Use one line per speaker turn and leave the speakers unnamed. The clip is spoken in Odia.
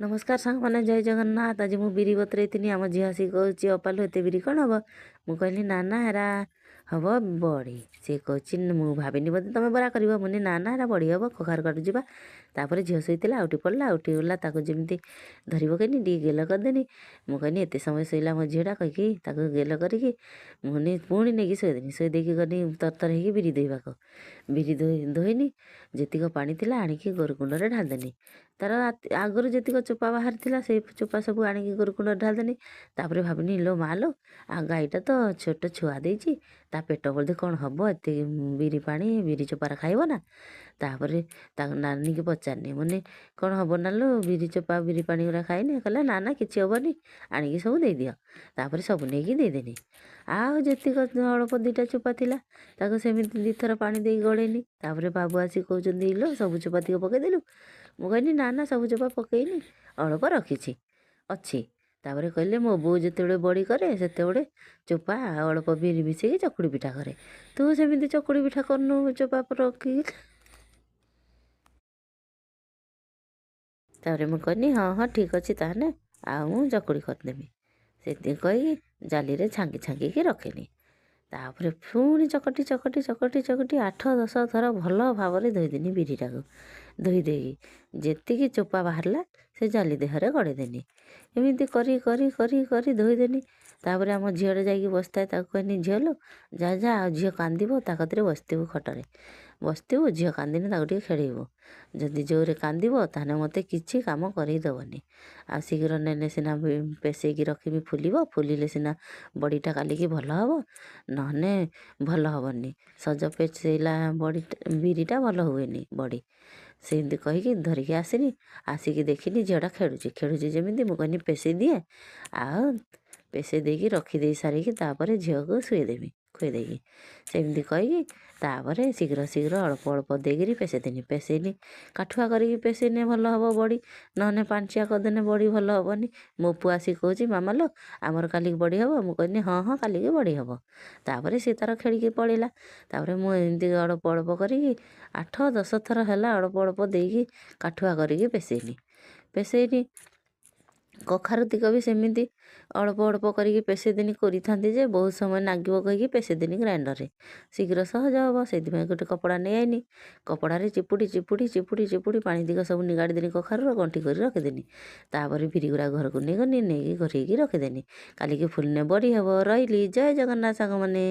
नमस्कार साଙ୍ଗମାନେ जय जगन्नाथ। आज ମୁଁ ବିରି ବତୁରେଇଥିନି। ଆମ ଝିଅ ଆସିକି କହୁଛି ଅପାଲୁ ଏତେ ବିରି କ'ଣ ହବ? ମୁଁ କହିଲି ନା ନା ହେରା ହବ ବଢ଼ି। ସିଏ କହୁଛି ମୁଁ ଭାବିନି ବୋଧେ ତମେ ବରା କରିବ। ମୁଁ ନା ନା ହେରା ବଢ଼ି ହବ, କଖାରୁ କାଟୁଛି ବା। ତାପରେ ଝିଅ ଶୋଇଥିଲା ଉଠି ପଡ଼ିଲା, ଉଠି ଗଲା ତାକୁ ଯେମିତି ଧରି ପକେଇନି ଟିକେ ଗେଲ କରିଦେନି। ମୁଁ କହିନି ଏତେ ସମୟ ଶୋଇଲା ମୋ ଝିଅଟା କହିକି ତାକୁ ଗେଲ କରିକି ମୁଁ ପୁଣି ନେଇକି ଶୋଇଦେନି। ଶୋଇ ଦେଇକି ଗନି ତରତର ହେଇକି ବିରି ଧୋଇବାକୁ। ବିରି ଧୋଇନି, ଯେତିକ ପାଣି ଥିଲା ଆଣିକି ଗୋରୁ କୁଣ୍ଡରେ ଢାଳିଦେନି। ତାର ଆଗରୁ ଯେତିକ ଚୋପା ବାହାରିଥିଲା ସେଇ ଚୋପା ସବୁ ଆଣିକି ଗୋରୁ କୁଣ୍ଡରେ ଢାଳିଦେନି। ତାପରେ ଭାବିନି ଲୋ ମା ଲୋ, ଆଉ ଗାଈଟା ତ ଛୋଟ ଛୁଆ ଦେଇଛି, ତା ପେଟ ବୋଧେ କ'ଣ ହବ, ଏତେ ବିରି ପାଣି ବିରି ଚୋପାରା ଖାଇବ ନା। ତାପରେ ତାକୁ ନାନୀକି ପଚାରିନି, ମାନେ କ'ଣ ହବ ନା ଲୋ ବିରି ଚୋପା ବିରି ପାଣି ଗୁରା ଖାଇନି? କହିଲା ନା ନା କିଛି ହବନି, ଆଣିକି ସବୁ ଦେଇଦିଅ। ତାପରେ ସବୁ ନେଇକି ଦେଇଦେନି। ଆଉ ଯେତିକ ଅଳ୍ପ ଦୁଇଟା ଚୋପା ଥିଲା ତାକୁ ସେମିତି ଦୁଇଥର ପାଣି ଦେଇ ଗଳେଇନି। ତାପରେ ବାବୁ ଆସିକି କହୁଛନ୍ତି ଲୋ ସବୁ ଚୋପା ତିକ ପକେଇଦେଲୁ? ମୁଁ କହିନି ନା ନା ସବୁ ଚୋପା ପକେଇନି, ଅଳ୍ପ ରଖିଛି ଅଛି। ତାପରେ କହିଲେ ମୋ ବୋଉ ଯେତେବେଳେ ବଡ଼ି କରେ ସେତେବେଳେ ଚୋପା ଅଳ୍ପ ବିରି ମିଶେଇକି ଚକୁଳି ପିଠା କରେ, ତୁ ସେମିତି ଚକୁଳି ପିଠା କରୁନୁ ଚୋପା ରଖିକି। ତାପରେ ମୁଁ କହିନି ହଁ ହଁ ଠିକ୍ ଅଛି ତାହେଲେ, ଆଉ ମୁଁ ଚକୁଳି କରିଦେବି। ସେଥିପାଇଁ କହିକି ଜାଲିରେ ଛାଙ୍କି ଛାଙ୍କିକି ରଖିନି। ତାପରେ ପୁଣି ଚକଟି ଚକଟି ଚକଟି ଚକଟି 8-10 ଥର ଭଲ ଭାବରେ ଧୋଇଦେନି ବିରିଟାକୁ। ଧୋଇ ଦେଇକି ଯେତିକି ଚୋପା ବାହାରିଲା ସେ ଜାଲି ଦେହରେ ଗଡ଼େଇଦେନି। ଏମିତି କରି କରି କରି କରି ଧୋଇଦେନି। ତାପରେ ଆମ ଝିଅଟେ ଯାଇକି ବସିଥାଏ, ତାକୁ କହିନି ଝିଅ ଲୋ ଯା ଯା, ଆଉ ଝିଅ କାନ୍ଦିବ ତା କତିରେ ବସିଥିବୁ, ଖଟରେ ବସିଥିବୁ, ଝିଅ କାନ୍ଦିନେ ତାକୁ ଟିକେ ଖେଳେଇବୁ। ଯଦି ଜୋରରେ କାନ୍ଦିବ ତାହେଲେ ମୋତେ କିଛି କାମ କରେଇ ଦେବନି। ଆଉ ଶୀଘ୍ର ନେଲେ ସିନା ପେଷେଇକି ରଖିବି, ଫୁଲିବ, ଫୁଲିଲେ ସିନା ବଡ଼ିଟା କାଲିକି ଭଲ ହେବ, ନହେଲେ ଭଲ ହେବନି। ସଜ ପେଷେଇଲା ବିରିଟା ଭଲ ହୁଏନି ବଡ଼ି। ସେମିତି କହିକି ଧରିକି ଆସିନି। ଆସିକି ଦେଖିନି ଝିଅଟା ଖେଳୁଛି ଯେମିତି ମୁଁ କହିନି ପେଷେଇ ଦିଏ, ଆଉ ପେଷେଇ ଦେଇକି ରଖିଦେଇ ସାରିକି ତାପରେ ଝିଅକୁ ଶୁଏଇଦେବି ଖୁଏଇ ଦେଇକି। ସେମିତି କହିକି ତାପରେ ଶୀଘ୍ର ଶୀଘ୍ର ଅଳ୍ପ ଅଳ୍ପ ଦେଇକିରି ପେଷେଇଦେନି। ପେଷେଇନି କାଠୁଆ କରିକି ପେଷେଇନେ ଭଲ ହେବ ବଡ଼ି, ନହେଲେ ପାଣିଚିଆ କରିଦେନେ ବଡ଼ି ଭଲ ହେବନି। ମୋ ପୁଅ ଆସିକି କହୁଛି ମାମା ଲୋ ଆମର କାଲିକି ବଡ଼ି ହେବ? ମୁଁ କହିନି ହଁ ହଁ କାଲିକି ବଡ଼ି ହେବ। ତାପରେ ସେ ତାର ଖେଳିକି ପଳେଇଲା। ତାପରେ ମୁଁ ଏମିତି ଅଳ୍ପ ଅଳ୍ପ କରିକି 8-10 ଥର ହେଲା ଅଳ୍ପ ଅଳ୍ପ ଦେଇକି କାଠୁଆ କରିକି ପେଷେଇନି। କଖାରୁ ତିକ ବି ସେମିତି ଅଳ୍ପ ଅଳ୍ପ କରିକି ପେଷେଇଦେନି। କରିଥାନ୍ତି ଯେ ବହୁତ ସମୟ ଲାଗିବ କହିକି ପେଷେଇଦେନି ଗ୍ରାଇଣ୍ଡରରେ, ଶୀଘ୍ର ସହଜ ହେବ। ସେଇଥିପାଇଁ ଗୋଟେ କପଡ଼ା ନେଇ ଆଇନି। କପଡ଼ାରେ ଚିପୁଡ଼ି ଚିପୁଡ଼ି ଚିପୁଡ଼ି ଚିପୁଡ଼ି ପାଣି ତିକ ସବୁ ନିଗାଡ଼ି ଦେନି, କଖାରୁର ଗଣ୍ଠି କରି ରଖିଦେନି। ତାପରେ ବିରିଗୁଡ଼ା ଘରକୁ ନେଇଗନି, ନେଇକି ଘୋରେଇକି ରଖିଦେନି। କାଲିକି ଫୁଲିନେ ବଡ଼ି ହେବ। ରହିଲି, ଜୟ ଜଗନ୍ନାଥ ସାଙ୍ଗମାନେ।